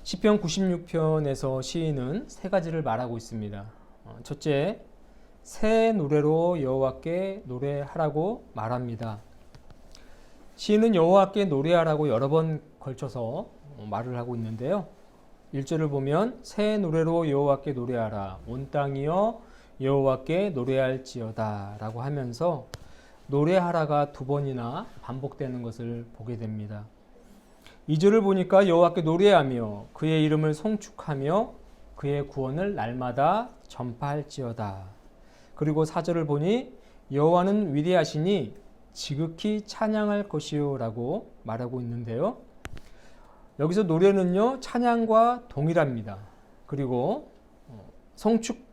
시편 96편에서 시인은 세 가지를 말하고 있습니다. 첫째, 새 노래로 여호와께 노래하라고 말합니다. 시인은 여호와께 노래하라고 여러 번 걸쳐서 말을 하고 있는데요. 1절을 보면 새 노래로 여호와께 노래하라, 온 땅이여 여호와께 노래할지어다 라고 하면서 노래하라가 두 번이나 반복되는 것을 보게 됩니다. 2절을 보니까 여호와께 노래하며 그의 이름을 송축하며 그의 구원을 날마다 전파할지어다. 그리고 4절을 보니 여호와는 위대하시니 지극히 찬양할 것이요 라고 말하고 있는데요. 여기서 노래는요 찬양과 동일합니다. 그리고 송축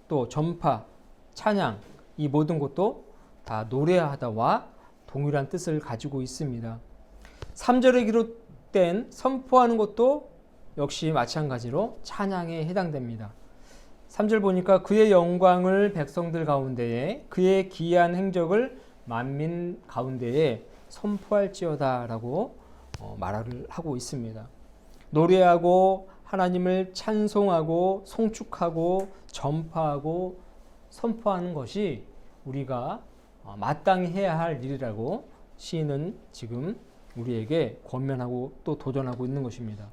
또 전파, 찬양 이 모든 것도 다 노래하다와 동일한 뜻을 가지고 있습니다. 3절에 기록된 선포하는 것도 역시 마찬가지로 찬양에 해당됩니다. 3절 보니까 그의 영광을 백성들 가운데에 그의 기이한 행적을 만민 가운데에 선포할지어다 라고 말을 하고 있습니다. 노래하고 하나님을 찬송하고 송축하고 전파하고 선포하는 것이 우리가 마땅히 해야 할 일이라고 시인은 지금 우리에게 권면하고 또 도전하고 있는 것입니다.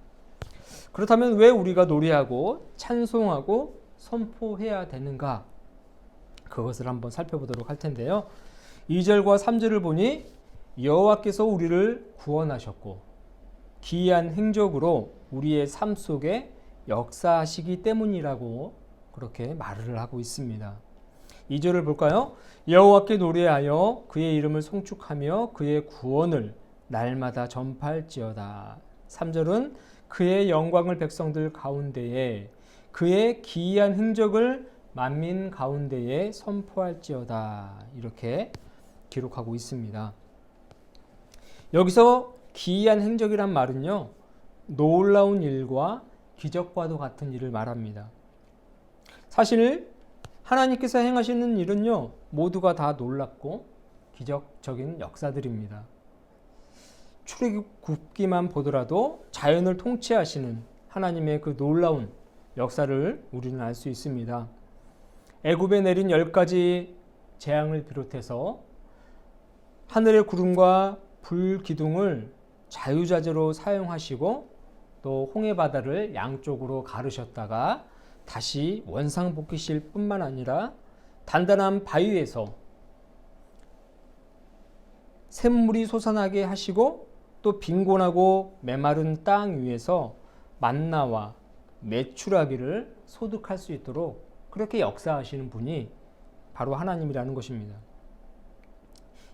그렇다면 왜 우리가 노래하고 찬송하고 선포해야 되는가? 그것을 한번 살펴보도록 할 텐데요. 2절과 3절을 보니 여호와께서 우리를 구원하셨고 기이한 행적으로 우리의 삶 속에 역사하시기 때문이라고 그렇게 말을 하고 있습니다. 2절을 볼까요? 여호와께 노래하여 그의 이름을 송축하며 그의 구원을 날마다 전파할지어다. 3절은 그의 영광을 백성들 가운데에 그의 기이한 흔적을 만민 가운데에 선포할지어다. 이렇게 기록하고 있습니다. 여기서 기이한 행적이란 말은요, 놀라운 일과 기적과도 같은 일을 말합니다. 사실 하나님께서 행하시는 일은요, 모두가 다 놀랍고 기적적인 역사들입니다. 출애굽기만 보더라도 자연을 통치하시는 하나님의 그 놀라운 역사를 우리는 알 수 있습니다. 애굽에 내린 10가지 재앙을 비롯해서 하늘의 구름과 불 기둥을 자유자재로 사용하시고 또 홍해 바다를 양쪽으로 가르셨다가 다시 원상복귀실 뿐만 아니라 단단한 바위에서 샘물이 솟아나게 하시고 또 빈곤하고 메마른 땅 위에서 만나와 메추라기를 소득할 수 있도록 그렇게 역사하시는 분이 바로 하나님이라는 것입니다.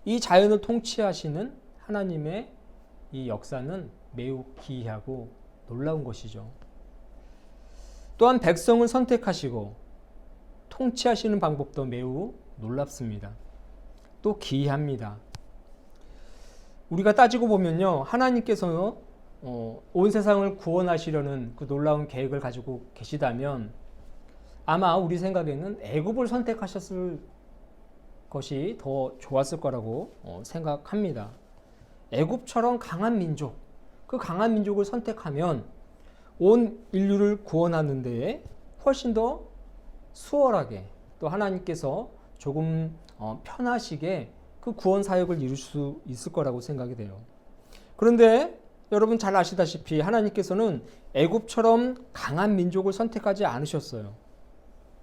이 자연을 통치하시는 하나님의 이 역사는 매우 기이하고 놀라운 것이죠. 또한 백성을 선택하시고 통치하시는 방법도 매우 놀랍습니다. 또 기이합니다. 우리가 따지고 보면요, 하나님께서 온 세상을 구원하시려는 그 놀라운 계획을 가지고 계시다면 아마 우리 생각에는 애굽을 선택하셨을 것이 더 좋았을 거라고 생각합니다. 애굽처럼 강한 민족, 그 강한 민족을 선택하면 온 인류를 구원하는 데에 훨씬 더 수월하게 또 하나님께서 조금 편하시게 그 구원 사역을 이룰 수 있을 거라고 생각이 돼요. 그런데 여러분 잘 아시다시피 하나님께서는 애굽처럼 강한 민족을 선택하지 않으셨어요.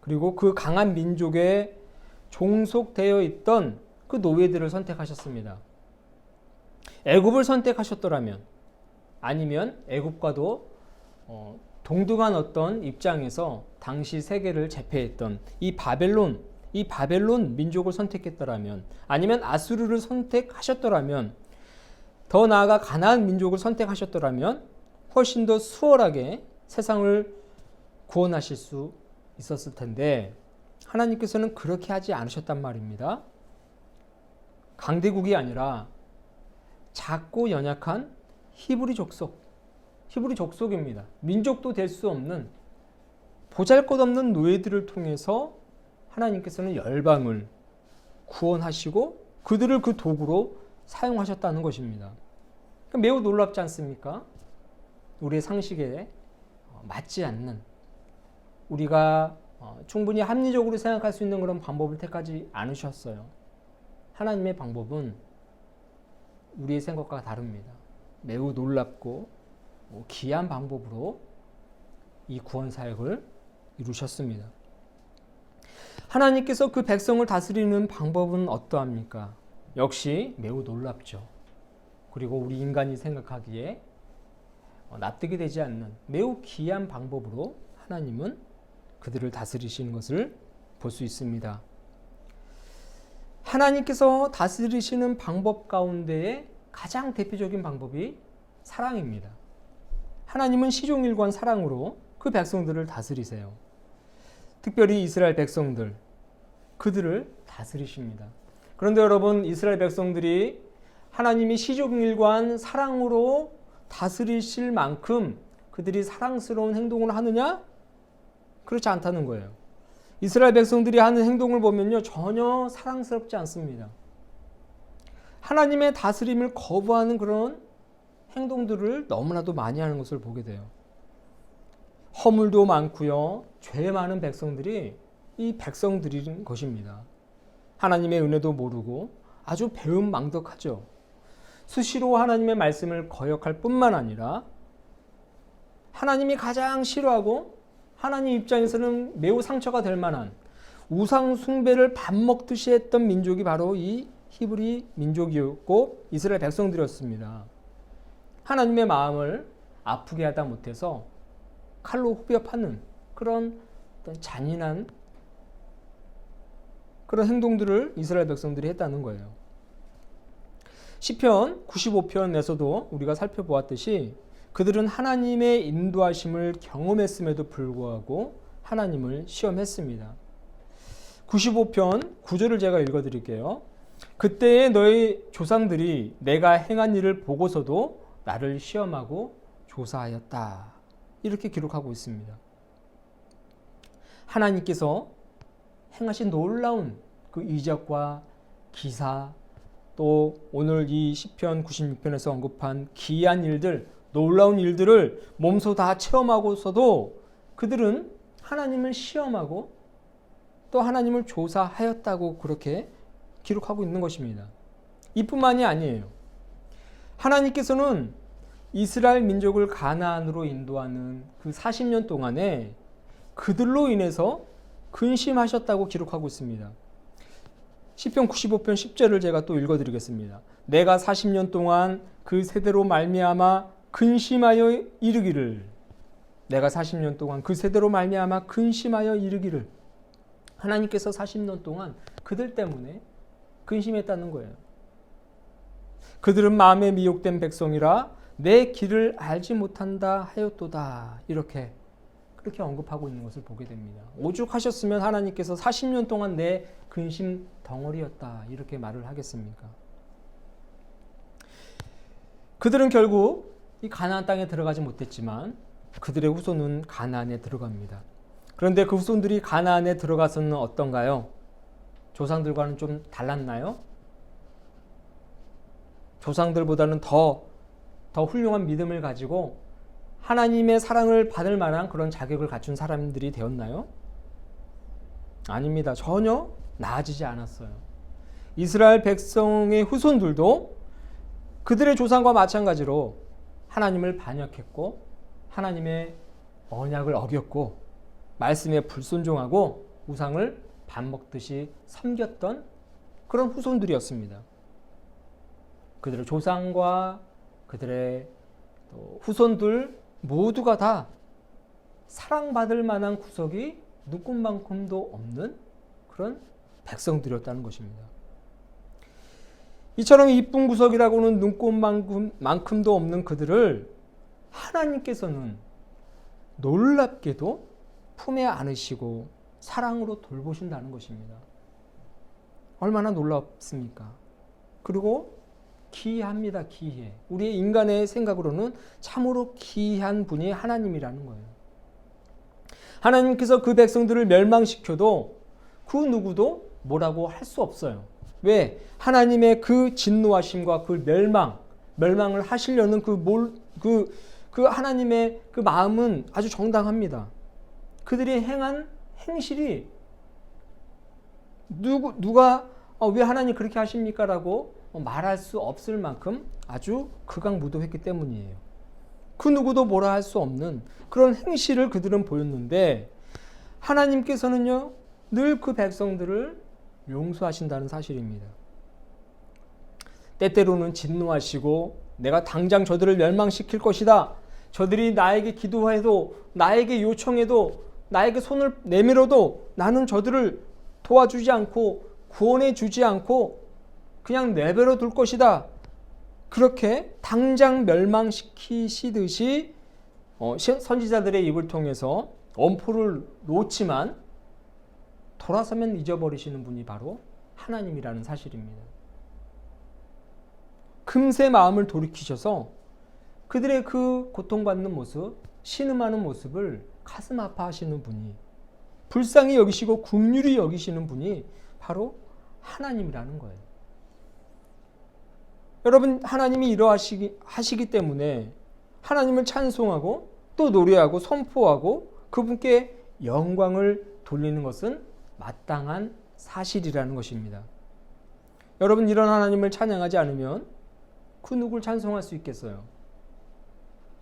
그리고 그 강한 민족에 종속되어 있던 그 노예들을 선택하셨습니다. 애굽을 선택하셨더라면 아니면 애굽과도 동등한 어떤 입장에서 당시 세계를 제패했던 이 바벨론 민족을 선택했더라면 아니면 아수르를 선택하셨더라면 더 나아가 가나안 민족을 선택하셨더라면 훨씬 더 수월하게 세상을 구원하실 수 있었을 텐데 하나님께서는 그렇게 하지 않으셨단 말입니다. 강대국이 아니라 작고 연약한 히브리 족속입니다. 민족도 될 수 없는 보잘것없는 노예들을 통해서 하나님께서는 열방을 구원하시고 그들을 그 도구로 사용하셨다는 것입니다. 매우 놀랍지 않습니까? 우리의 상식에 맞지 않는, 우리가 충분히 합리적으로 생각할 수 있는 그런 방법을 택하지 않으셨어요. 하나님의 방법은 우리의 생각과 다릅니다. 매우 놀랍고 기이한 방법으로 이 구원 사역을 이루셨습니다. 하나님께서 그 백성을 다스리는 방법은 어떠합니까? 역시 매우 놀랍죠. 그리고 우리 인간이 생각하기에 납득이 되지 않는 매우 기이한 방법으로 하나님은 그들을 다스리시는 것을 볼 수 있습니다. 하나님께서 다스리시는 방법 가운데에 가장 대표적인 방법이 사랑입니다. 하나님은 시종일관 사랑으로 그 백성들을 다스리세요. 특별히 이스라엘 백성들, 그들을 다스리십니다. 그런데 여러분, 이스라엘 백성들이 하나님이 시종일관 사랑으로 다스리실 만큼 그들이 사랑스러운 행동을 하느냐? 그렇지 않다는 거예요. 이스라엘 백성들이 하는 행동을 보면요, 전혀 사랑스럽지 않습니다. 하나님의 다스림을 거부하는 그런 행동들을 너무나도 많이 하는 것을 보게 돼요. 허물도 많고요, 죄 많은 백성들이 이 백성들인 것입니다. 하나님의 은혜도 모르고 아주 배은망덕하죠. 수시로 하나님의 말씀을 거역할 뿐만 아니라 하나님이 가장 싫어하고 하나님 입장에서는 매우 상처가 될 만한 우상 숭배를 밥 먹듯이 했던 민족이 바로 이 히브리 민족이었고 이스라엘 백성들이었습니다. 하나님의 마음을 아프게 하다 못해서 칼로 후벼 파는 그런 어떤 잔인한 그런 행동들을 이스라엘 백성들이 했다는 거예요. 시편 95편에서도 우리가 살펴보았듯이 그들은 하나님의 인도하심을 경험했음에도 불구하고 하나님을 시험했습니다. 95편 9절을 제가 읽어드릴게요. 그때에 너희 조상들이 내가 행한 일을 보고서도 나를 시험하고 조사하였다. 이렇게 기록하고 있습니다. 하나님께서 행하신 놀라운 그 이적과 기사, 또 오늘 이 시편 96편에서 언급한 기이한 일들, 놀라운 일들을 몸소 다 체험하고서도 그들은 하나님을 시험하고 또 하나님을 조사하였다고 그렇게 기록하고 있는 것입니다. 이뿐만이 아니에요. 하나님께서는 이스라엘 민족을 가나안으로 인도하는 그 40년 동안에 그들로 인해서 근심하셨다고 기록하고 있습니다. 시편 95편 10절을 제가 또 읽어드리겠습니다. 내가 40년 동안 그 세대로 말미암아 근심하여 이르기를, 내가 40년 동안 그 세대로 말미암아 근심하여 이르기를, 하나님께서 40년 동안 그들 때문에 근심했다는 거예요. 그들은 마음에 미혹된 백성이라 내 길을 알지 못한다 하였도다. 그렇게 언급하고 있는 것을 보게 됩니다. 오죽하셨으면 하나님께서 40년 동안 내 근심 덩어리였다 이렇게 말을 하겠습니까? 그들은 결국 이 가나안 땅에 들어가지 못했지만 그들의 후손은 가나안에 들어갑니다. 그런데 그 후손들이 가나안에 들어가서는 어떤가요? 조상들과는 좀 달랐나요? 조상들보다는 더 훌륭한 믿음을 가지고 하나님의 사랑을 받을 만한 그런 자격을 갖춘 사람들이 되었나요? 아닙니다. 전혀 나아지지 않았어요. 이스라엘 백성의 후손들도 그들의 조상과 마찬가지로 하나님을 반역했고 하나님의 언약을 어겼고 말씀에 불순종하고 우상을 밥 먹듯이 섬겼던 그런 후손들이었습니다. 그들의 조상과 그들의 후손들 모두가 다 사랑받을 만한 구석이 눈꼽만큼도 없는 그런 백성들이었다는 것입니다. 이처럼 이쁜 구석이라고는 눈꼽만큼도 없는 그들을 하나님께서는 놀랍게도 품에 안으시고 사랑으로 돌보신다는 것입니다. 얼마나 놀랍습니까? 그리고 기이합니다. 기이해. 우리의 인간의 생각으로는 참으로 기이한 분이 하나님이라는 거예요. 하나님께서 그 백성들을 멸망시켜도 그 누구도 뭐라고 할 수 없어요. 왜? 하나님의 그 진노하심과 그 멸망을 하시려는 그 그 하나님의 그 마음은 아주 정당합니다. 그들이 행한 행실이 누가 왜 하나님 그렇게 하십니까? 라고 말할 수 없을 만큼 아주 극악무도했기 때문이에요. 그 누구도 뭐라 할 수 없는 그런 행실을 그들은 보였는데 하나님께서는요 늘 그 백성들을 용서하신다는 사실입니다. 때때로는 진노하시고 내가 당장 저들을 멸망시킬 것이다. 저들이 나에게 기도해도 나에게 요청해도 나에게 손을 내밀어도 나는 저들을 도와주지 않고 구원해 주지 않고 그냥 내버려 둘 것이다. 그렇게 당장 멸망시키시듯이 선지자들의 입을 통해서 엄포를 놓지만 돌아서면 잊어버리시는 분이 바로 하나님이라는 사실입니다. 금세 마음을 돌이키셔서 그들의 그 고통받는 모습, 신음하는 모습을 가슴 아파하시는 분이, 불쌍히 여기시고 긍휼히 여기시는 분이 바로 하나님이라는 거예요. 여러분, 하나님이 이러하시기 때문에 하나님을 찬송하고 또 노래하고 선포하고 그분께 영광을 돌리는 것은 마땅한 사실이라는 것입니다. 여러분, 이런 하나님을 찬양하지 않으면 그 누굴 찬송할 수 있겠어요?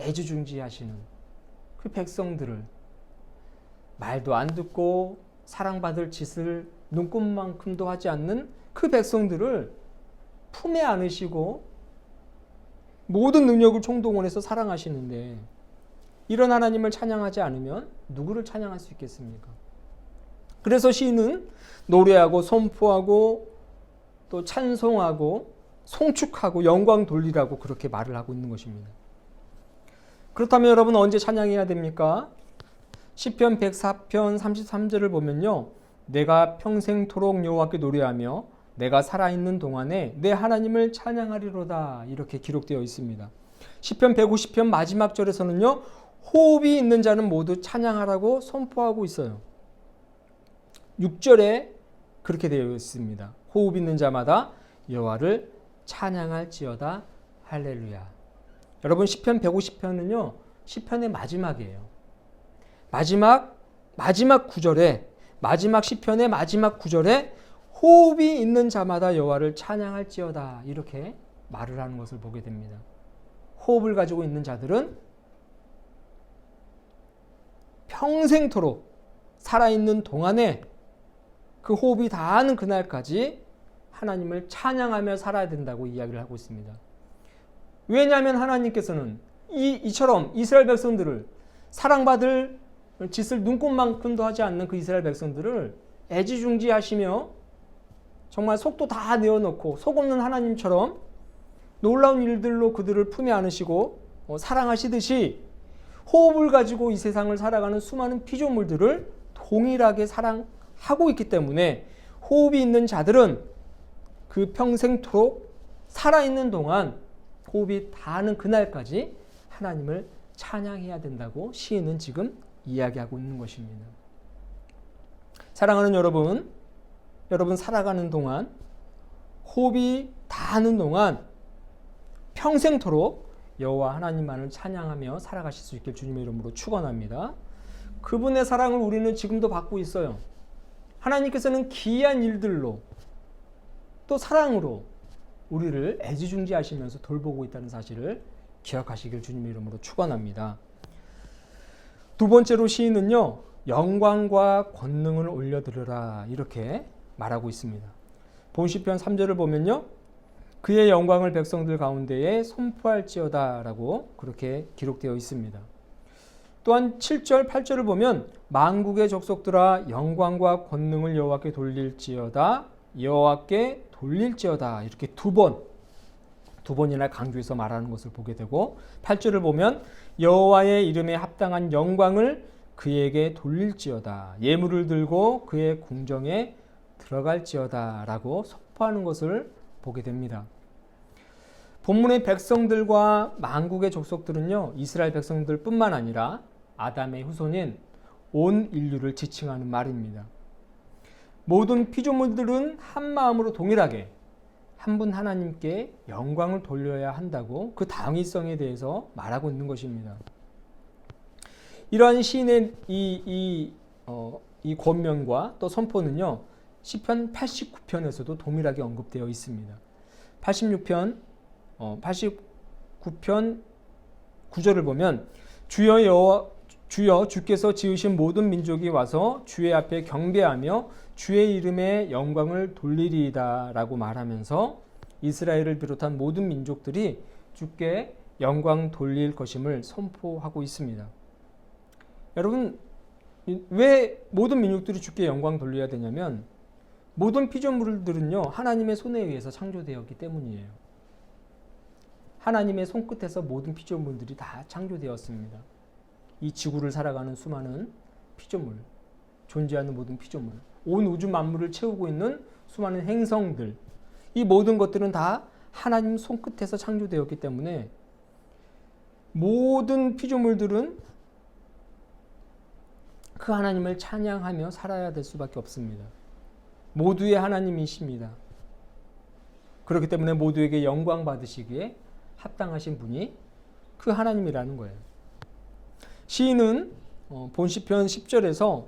애지중지하시는 그 백성들을, 말도 안 듣고 사랑받을 짓을 눈꼽만큼도 하지 않는 그 백성들을 품에 안으시고 모든 능력을 총동원해서 사랑하시는데 이런 하나님을 찬양하지 않으면 누구를 찬양할 수 있겠습니까? 그래서 시인은 노래하고 선포하고 또 찬송하고 송축하고 영광 돌리라고 그렇게 말을 하고 있는 것입니다. 그렇다면 여러분 언제 찬양해야 됩니까? 시편 104편 33절을 보면요. 내가 평생토록 여호와께 노래하며 내가 살아있는 동안에 내 하나님을 찬양하리로다. 이렇게 기록되어 있습니다. 시편 150편 마지막 절에서는요. 호흡이 있는 자는 모두 찬양하라고 선포하고 있어요. 6절에 그렇게 되어 있습니다. 호흡 있는 자마다 여호와를 찬양할지어다. 할렐루야. 여러분 시편 150편은요. 시편의 마지막이에요. 마지막 구절에 마지막 시편의 마지막 구절에 호흡이 있는 자마다 여호와를 찬양할지어다. 이렇게 말을 하는 것을 보게 됩니다. 호흡을 가지고 있는 자들은 평생토록 살아있는 동안에 그 호흡이 다하는 그날까지 하나님을 찬양하며 살아야 된다고 이야기를 하고 있습니다. 왜냐하면 하나님께서는 이처럼 이스라엘 백성들을 사랑받을 짓을 눈꼽만큼도 하지 않는 그 이스라엘 백성들을 애지중지하시며 정말 속도 다 내어놓고 속없는 하나님처럼 놀라운 일들로 그들을 품에 안으시고 사랑하시듯이 호흡을 가지고 이 세상을 살아가는 수많은 피조물들을 동일하게 사랑하고 있기 때문에 호흡이 있는 자들은 그 평생토록 살아있는 동안 호흡이 닿는 그날까지 하나님을 찬양해야 된다고 시인은 지금 이야기하고 있는 것입니다. 사랑하는 여러분 살아가는 동안 호흡이 닿는 동안 평생토록 여호와 하나님만을 찬양하며 살아가실 수 있길 주님의 이름으로 축원합니다. 그분의 사랑을 우리는 지금도 받고 있어요. 하나님께서는 기이한 일들로 또 사랑으로 우리를 애지중지하시면서 돌보고 있다는 사실을 기억하시길 주님의 이름으로 축원합니다. 두 번째로 시인은요. 영광과 권능을 올려드리라 이렇게 말하고 있습니다. 본시편 3절을 보면요. 그의 영광을 백성들 가운데에 선포할지어다 라고 그렇게 기록되어 있습니다. 또한 7절, 8절을 보면 만국의 족속들아 영광과 권능을 여호와께 돌릴지어다. 여호와께 돌릴지어다. 이렇게 두 번이나 강조해서 말하는 것을 보게 되고 8절을 보면 여호와의 이름에 합당한 영광을 그에게 돌릴지어다. 예물을 들고 그의 궁정에 들어갈지어다 라고 선포하는 것을 보게 됩니다. 본문의 백성들과 만국의 족속들은요. 이스라엘 백성들 뿐만 아니라 아담의 후손인 온 인류를 지칭하는 말입니다. 모든 피조물들은 한 마음으로 동일하게 한 분 하나님께 영광을 돌려야 한다고 그 당위성에 대해서 말하고 있는 것입니다. 이러한 시인의 이 권면과 또 선포는요, 시편 89편에서도 동일하게 언급되어 있습니다. 89편 9절을 보면 주여 주께서 지으신 모든 민족이 와서 주의 앞에 경배하며 주의 이름의 영광을 돌리리이다 라고 말하면서 이스라엘을 비롯한 모든 민족들이 주께 영광 돌릴 것임을 선포하고 있습니다. 여러분, 왜 모든 민족들이 주께 영광 돌려야 되냐면 모든 피조물들은요, 하나님의 손에 의해서 창조되었기 때문이에요. 하나님의 손끝에서 모든 피조물들이 다 창조되었습니다. 이 지구를 살아가는 수많은 피조물, 존재하는 모든 피조물, 온 우주 만물을 채우고 있는 수많은 행성들, 이 모든 것들은 다 하나님 손끝에서 창조되었기 때문에 모든 피조물들은 그 하나님을 찬양하며 살아야 될 수밖에 없습니다. 모두의 하나님이십니다. 그렇기 때문에 모두에게 영광 받으시기에 합당하신 분이 그 하나님이라는 거예요. 시인은 본시편 10절에서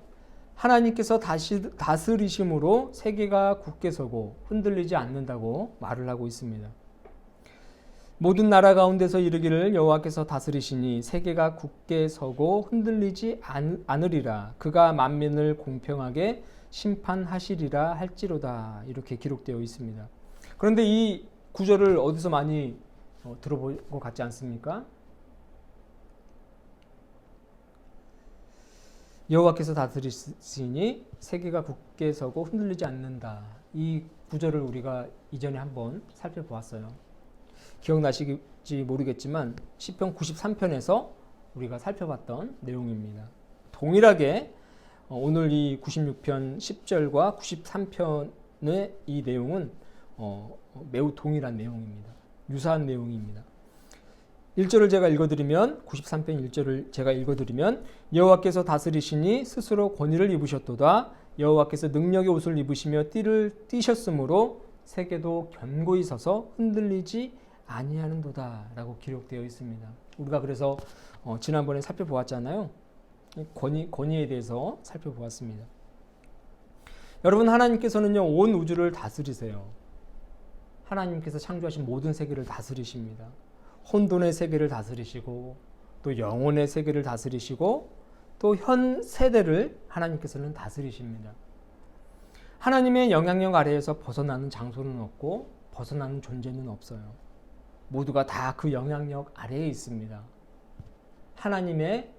하나님께서 다스리심으로 세계가 굳게 서고 흔들리지 않는다고 말을 하고 있습니다. 모든 나라 가운데서 이르기를 여호와께서 다스리시니 세계가 굳게 서고 흔들리지 않으리라. 그가 만민을 공평하게 심판하시리라 할지로다. 이렇게 기록되어 있습니다. 그런데 이 구절을 어디서 많이 들어본 것 같지 않습니까? 여호와께서 다스리시니 세계가 굳게 서고 흔들리지 않는다. 이 구절을 우리가 이전에 한번 살펴보았어요. 기억나실지 모르겠지만 시편 93편에서 우리가 살펴봤던 내용입니다. 동일하게 오늘 이 96편 10절과 93편의 이 내용은 매우 동일한 내용입니다. 유사한 내용입니다. 1절을 제가 읽어드리면 93편 1절을 제가 읽어드리면 여호와께서 다스리시니 스스로 권위를 입으셨도다. 여호와께서 능력의 옷을 입으시며 띠를 띠셨으므로 세계도 견고히 서서 흔들리지 아니하는도다 라고 기록되어 있습니다. 우리가 그래서 지난번에 살펴보았잖아요. 권위에 대해서 살펴보았습니다. 여러분, 하나님께서는요, 온 우주를 다스리세요. 하나님께서 창조하신 모든 세계를 다스리십니다. 혼돈의 세계를 다스리시고 또 영혼의 세계를 다스리시고 또 현 세대를 하나님께서는 다스리십니다. 하나님의 영향력 아래에서 벗어나는 장소는 없고 벗어나는 존재는 없어요. 모두가 다 그 영향력 아래에 있습니다. 하나님의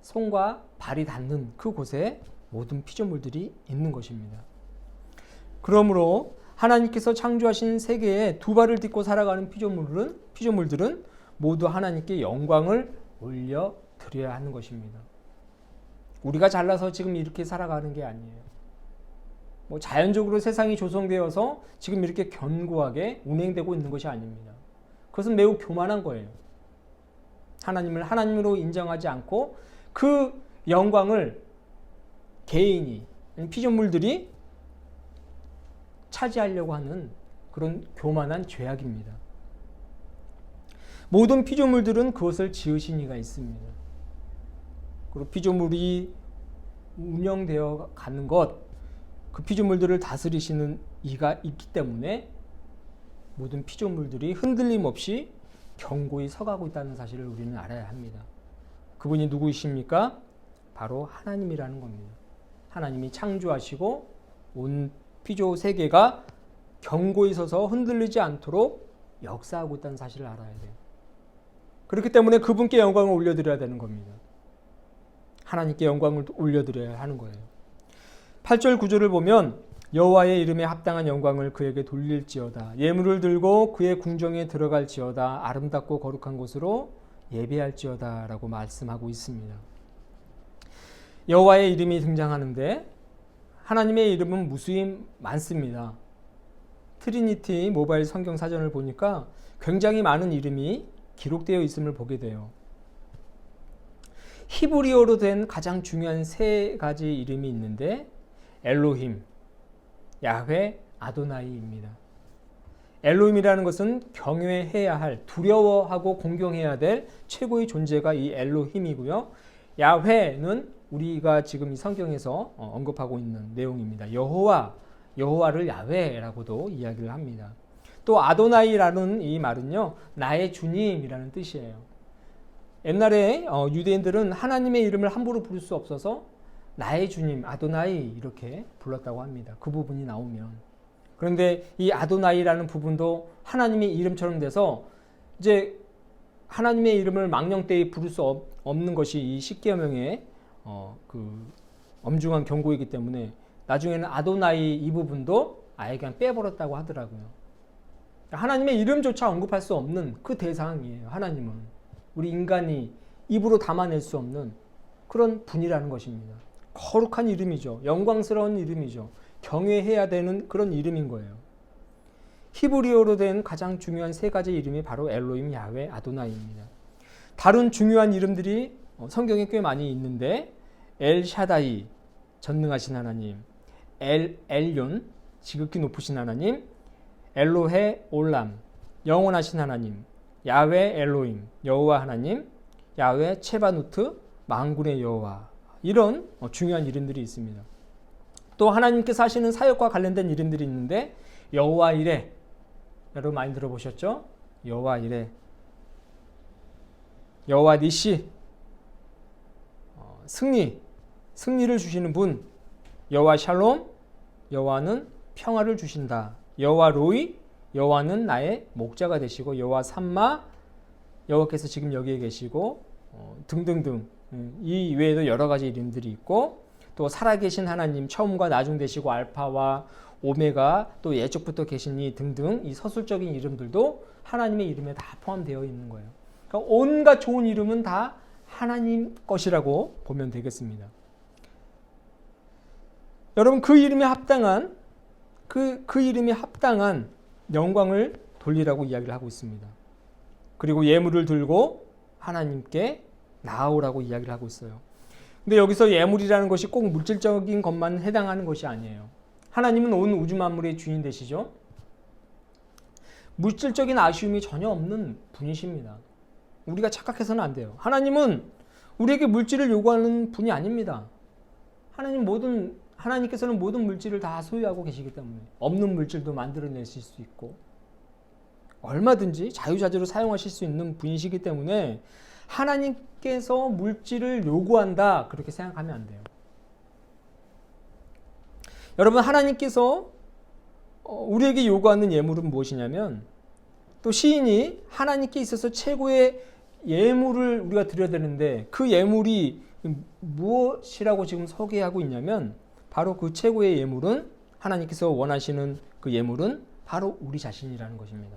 손과 발이 닿는 그곳에 모든 피조물들이 있는 것입니다. 그러므로 하나님께서 창조하신 세계에 두 발을 딛고 살아가는 피조물들은 모두 하나님께 영광을 올려드려야 하는 것입니다. 우리가 잘나서 지금 이렇게 살아가는 게 아니에요. 자연적으로 세상이 조성되어서 지금 이렇게 견고하게 운행되고 있는 것이 아닙니다. 그것은 매우 교만한 거예요. 하나님을 하나님으로 인정하지 않고 그 영광을 개인이, 피조물들이 차지하려고 하는 그런 교만한 죄악입니다. 모든 피조물들은 그것을 지으신 이가 있습니다. 그리고 피조물이 운영되어 가는 것, 그 피조물들을 다스리시는 이가 있기 때문에 모든 피조물들이 흔들림 없이 견고히 서가고 있다는 사실을 우리는 알아야 합니다. 그분이 누구이십니까? 바로 하나님이라는 겁니다. 하나님이 창조하시고 온 피조 세계가 견고히 서서 흔들리지 않도록 역사하고 있다는 사실을 알아야 돼요. 그렇기 때문에 그분께 영광을 올려드려야 되는 겁니다. 하나님께 영광을 올려드려야 하는 거예요. 8절 9절을 보면 여호와의 이름에 합당한 영광을 그에게 돌릴지어다. 예물을 들고 그의 궁정에 들어갈지어다. 아름답고 거룩한 곳으로 예배할지어다 라고 말씀하고 있습니다. 여호와의 이름이 등장하는데 하나님의 이름은 무수히 많습니다. 트리니티 모바일 성경 사전을 보니까 굉장히 많은 이름이 기록되어 있음을 보게 돼요. 히브리어로 된 가장 중요한 세 가지 이름이 있는데 엘로힘, 야훼, 아도나이입니다. 엘로힘이라는 것은 경외해야 할, 두려워하고 공경해야 될 최고의 존재가 이 엘로힘이고요. 야훼는 우리가 지금 이 성경에서 언급하고 있는 내용입니다. 여호와를 야훼라고도 이야기를 합니다. 또 아도나이라는 이 말은요, 나의 주님이라는 뜻이에요. 옛날에 유대인들은 하나님의 이름을 함부로 부를 수 없어서 나의 주님 아도나이 이렇게 불렀다고 합니다. 그 부분이 나오면. 그런데 이 아도나이라는 부분도 하나님의 이름처럼 돼서 이제 하나님의 이름을 망령되이 부를 수 없는 것이 이 십계명의 그 엄중한 경고이기 때문에 나중에는 아도나이 이 부분도 아예 그냥 빼버렸다고 하더라고요. 하나님의 이름조차 언급할 수 없는 그 대상이에요. 하나님은 우리 인간이 입으로 담아낼 수 없는 그런 분이라는 것입니다. 거룩한 이름이죠. 영광스러운 이름이죠. 경외해야 되는 그런 이름인 거예요. 히브리어로 된 가장 중요한 세 가지 이름이 바로 엘로힘, 야훼, 아도나이입니다. 다른 중요한 이름들이 성경에 꽤 많이 있는데 엘샤다이, 전능하신 하나님, 엘yon, 지극히 높으신 하나님, 엘로헤 올람, 영원하신 하나님, 야훼 엘로힘, 여호와 하나님, 야훼 체바누트, 만군의 여호와, 이런 중요한 이름들이 있습니다. 또 하나님께서 하시는 사역과 관련된 이름들이 있는데 여호와 이레, 여러분 많이 들어보셨죠? 여호와 이레, 여호와 니시, 승리를 주시는 분, 여호와 샬롬, 여호와는 평화를 주신다, 여호와 로이, 여호와는 나의 목자가 되시고, 여호와 삼마, 여호와께서 지금 여기에 계시고, 등등등. 이 외에도 여러 가지 이름들이 있고, 또 살아계신 하나님, 처음과 나중 되시고 알파와 오메가, 또 예적부터 계시니 등등, 이 서술적인 이름들도 하나님의 이름에 다 포함되어 있는 거예요. 그러니까 온갖 좋은 이름은 다 하나님 것이라고 보면 되겠습니다. 여러분, 그 이름에 합당한 영광을 돌리라고 이야기를 하고 있습니다. 그리고 예물을 들고 하나님께 나아오라고 이야기를 하고 있어요. 근데 여기서 예물이라는 것이 꼭 물질적인 것만 해당하는 것이 아니에요. 하나님은 온 우주 만물의 주인 되시죠. 물질적인 아쉬움이 전혀 없는 분이십니다. 우리가 착각해서는 안 돼요. 하나님은 우리에게 물질을 요구하는 분이 아닙니다. 하나님께서는 모든 물질을 다 소유하고 계시기 때문에 없는 물질도 만들어내실 수 있고 얼마든지 자유자재로 사용하실 수 있는 분이시기 때문에 하나님께서 물질을 요구한다, 그렇게 생각하면 안 돼요. 여러분, 하나님께서 우리에게 요구하는 예물은 무엇이냐면, 또 시인이 하나님께 있어서 최고의 예물을 우리가 드려야 되는데 그 예물이 무엇이라고 지금 소개하고 있냐면, 바로 그 최고의 예물은, 하나님께서 원하시는 그 예물은 바로 우리 자신이라는 것입니다.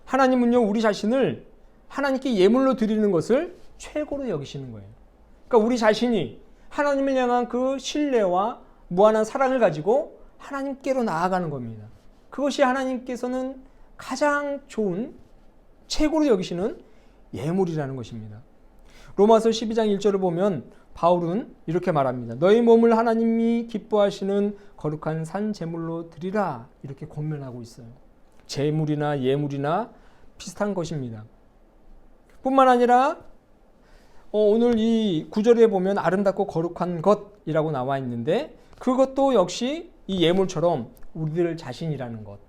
하나님은요, 우리 자신을 하나님께 예물로 드리는 것을 최고로 여기시는 거예요. 그러니까 우리 자신이 하나님을 향한 그 신뢰와 무한한 사랑을 가지고 하나님께로 나아가는 겁니다. 그것이 하나님께서는 가장 좋은, 최고로 여기시는 예물이라는 것입니다. 로마서 12장 1절을 보면 바울은 이렇게 말합니다. 너희 몸을 하나님이 기뻐하시는 거룩한 산 제물로 드리라, 이렇게 권면하고 있어요. 제물이나 예물이나 비슷한 것입니다. 뿐만 아니라 오늘 이 구절에 보면 아름답고 거룩한 것이라고 나와 있는데, 그것도 역시 이 예물처럼 우리들 자신이라는 것,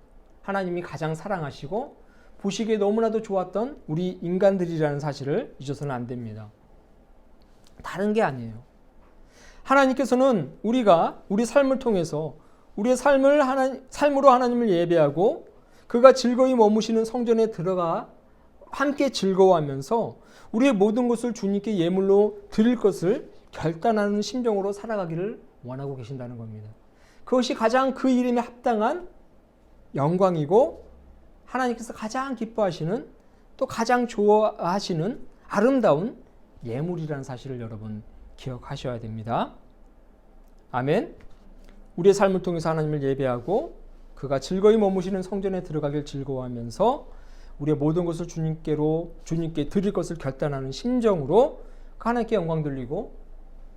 하나님이 가장 사랑하시고 보시기에 너무나도 좋았던 우리 인간들이라는 사실을 잊어서는 안 됩니다. 다른 게 아니에요. 하나님께서는 우리가 우리 삶을 통해서 우리의 삶으로 하나님을 예배하고 그가 즐거이 머무시는 성전에 들어가 함께 즐거워하면서 우리의 모든 것을 주님께 예물로 드릴 것을 결단하는 심정으로 살아가기를 원하고 계신다는 겁니다. 그것이 가장 그 이름에 합당한 영광이고 하나님께서 가장 기뻐하시는, 또 가장 좋아하시는 아름다운 예물이라는 사실을 여러분 기억하셔야 됩니다. 아멘. 우리의 삶을 통해서 하나님을 예배하고 그가 즐거이 머무시는 성전에 들어가길 즐거워하면서 우리의 모든 것을 주님께 드릴 것을 결단하는 심정으로 하나님께 영광 돌리고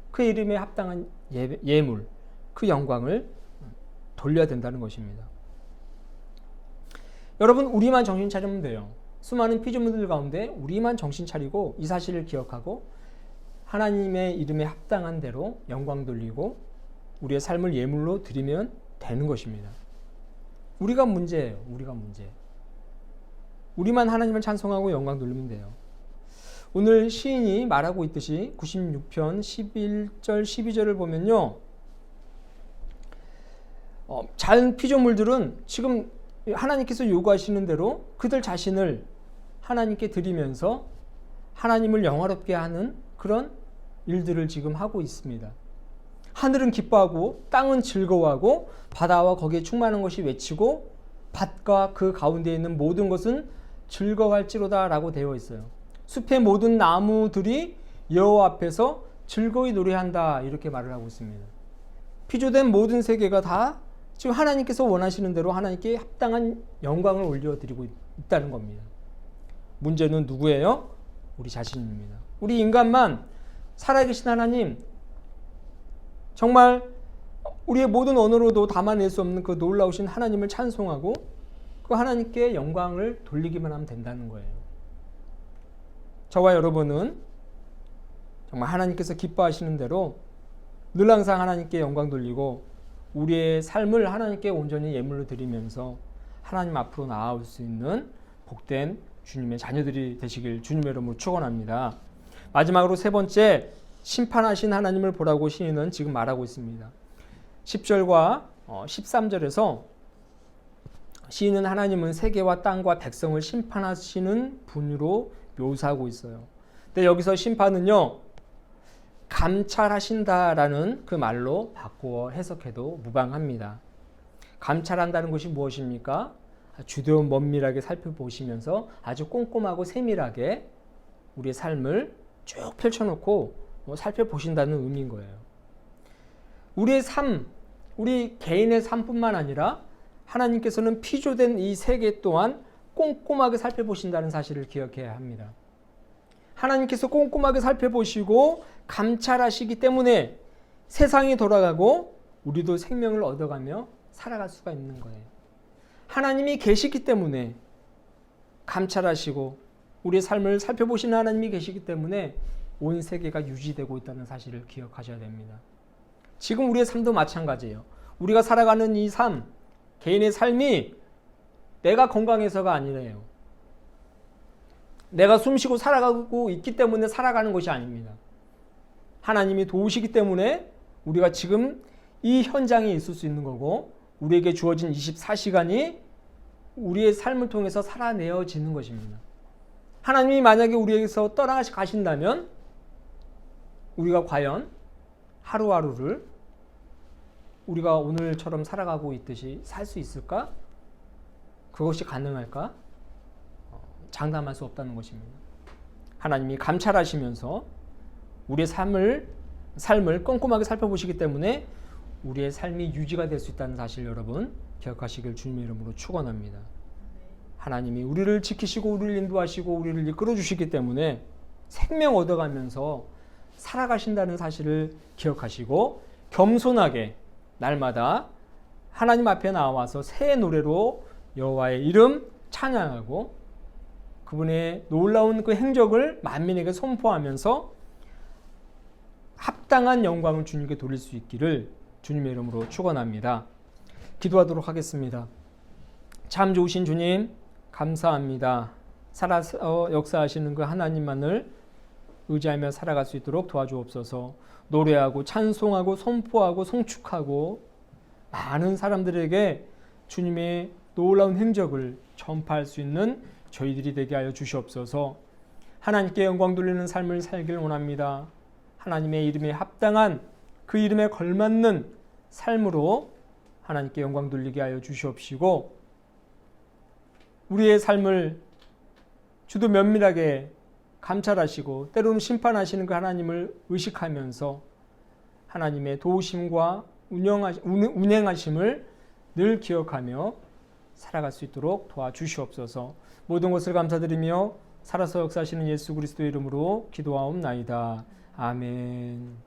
그 이름에 합당한 예물, 그 영광을 돌려야 된다는 것입니다. 여러분 우리만 정신 차리면 돼요. 수많은 피조물들 가운데 우리만 정신 차리고 이 사실을 기억하고 하나님의 이름에 합당한 대로 영광 돌리고 우리의 삶을 예물로 드리면 되는 것입니다. 우리가 문제예요. 우리가 문제. 우리만 하나님을 찬송하고 영광 돌리면 돼요. 오늘 시인이 말하고 있듯이 96편 11절 12절을 보면요. 자연 피조물들은 지금 하나님께서 요구하시는 대로 그들 자신을 하나님께 드리면서 하나님을 영화롭게 하는 그런 일들을 지금 하고 있습니다. 하늘은 기뻐하고 땅은 즐거워하고 바다와 거기에 충만한 것이 외치고 밭과 그 가운데 있는 모든 것은 즐거워할지로다 라고 되어 있어요. 숲의 모든 나무들이 여호와 앞에서 즐거이 노래한다 이렇게 말을 하고 있습니다. 피조된 모든 세계가 다 지금 하나님께서 원하시는 대로 하나님께 합당한 영광을 올려드리고 있다는 겁니다. 문제는 누구예요? 우리 자신입니다. 우리 인간만 살아계신 하나님, 정말 우리의 모든 언어로도 담아낼 수 없는 그 놀라우신 하나님을 찬송하고 그 하나님께 영광을 돌리기만 하면 된다는 거예요. 저와 여러분은 정말 하나님께서 기뻐하시는 대로 늘 항상 하나님께 영광 돌리고 우리의 삶을 하나님께 온전히 예물로 드리면서 하나님 앞으로 나아올 수 있는 복된 주님의 자녀들이 되시길 주님의 이름으로 축원합니다. 마지막으로 세 번째, 심판하신 하나님을 보라고 시인은 지금 말하고 있습니다. 10절과 13절에서 시인은 하나님은 세계와 땅과 백성을 심판하시는 분으로 묘사하고 있어요. 근데 여기서 심판은요, 감찰하신다라는 그 말로 바꾸어 해석해도 무방합니다. 감찰한다는 것이 무엇입니까? 주되어 면밀하게 살펴보시면서 아주 꼼꼼하고 세밀하게 우리의 삶을 쭉 펼쳐놓고 살펴보신다는 의미인 거예요. 우리의 삶, 우리 개인의 삶뿐만 아니라 하나님께서는 피조된 이 세계 또한 꼼꼼하게 살펴보신다는 사실을 기억해야 합니다. 하나님께서 꼼꼼하게 살펴보시고 감찰하시기 때문에 세상이 돌아가고 우리도 생명을 얻어가며 살아갈 수가 있는 거예요. 하나님이 계시기 때문에 감찰하시고 우리의 삶을 살펴보시는 하나님이 계시기 때문에 온 세계가 유지되고 있다는 사실을 기억하셔야 됩니다. 지금 우리의 삶도 마찬가지예요. 우리가 살아가는 이 삶, 개인의 삶이 내가 건강해서가 아니래요. 내가 숨쉬고 살아가고 있기 때문에 살아가는 것이 아닙니다. 하나님이 도우시기 때문에 우리가 지금 이 현장에 있을 수 있는 거고 우리에게 주어진 24시간이 우리의 삶을 통해서 살아내어지는 것입니다. 하나님이 만약에 우리에게서 떠나가신다면 우리가 과연 하루하루를 우리가 오늘처럼 살아가고 있듯이 살 수 있을까? 그것이 가능할까? 장담할 수 없다는 것입니다. 하나님이 감찰하시면서 우리의 삶을 꼼꼼하게 살펴보시기 때문에 우리의 삶이 유지가 될 수 있다는 사실 여러분 기억하시길 주님의 이름으로 축원합니다. 하나님이 우리를 지키시고 우리를 인도하시고 우리를 이끌어 주시기 때문에 생명 얻어가면서 살아가신다는 사실을 기억하시고 겸손하게 날마다 하나님 앞에 나와서 새 노래로 여호와의 이름 찬양하고 그분의 놀라운 그 행적을 만민에게 선포하면서 합당한 영광을 주님께 돌릴 수 있기를 주님의 이름으로 축원합니다. 기도하도록 하겠습니다. 참 좋으신 주님 감사합니다. 살아서 역사하시는 그 하나님만을 의지하며 살아갈 수 있도록 도와주옵소서. 노래하고 찬송하고 선포하고 송축하고 많은 사람들에게 주님의 놀라운 행적을 전파할 수 있는 저희들이 되게 하여 주시옵소서. 하나님께 영광 돌리는 삶을 살길 원합니다. 하나님의 이름에 합당한 그 이름에 걸맞는 삶으로 하나님께 영광 돌리게 하여 주시옵시고 우리의 삶을 주도 면밀하게 감찰하시고 때로는 심판하시는 그 하나님을 의식하면서 하나님의 도우심과 운행하심을 늘 기억하며 살아갈 수 있도록 도와주시옵소서. 모든 것을 감사드리며 살아서 역사하시는 예수 그리스도의 이름으로 기도하옵나이다. 아멘.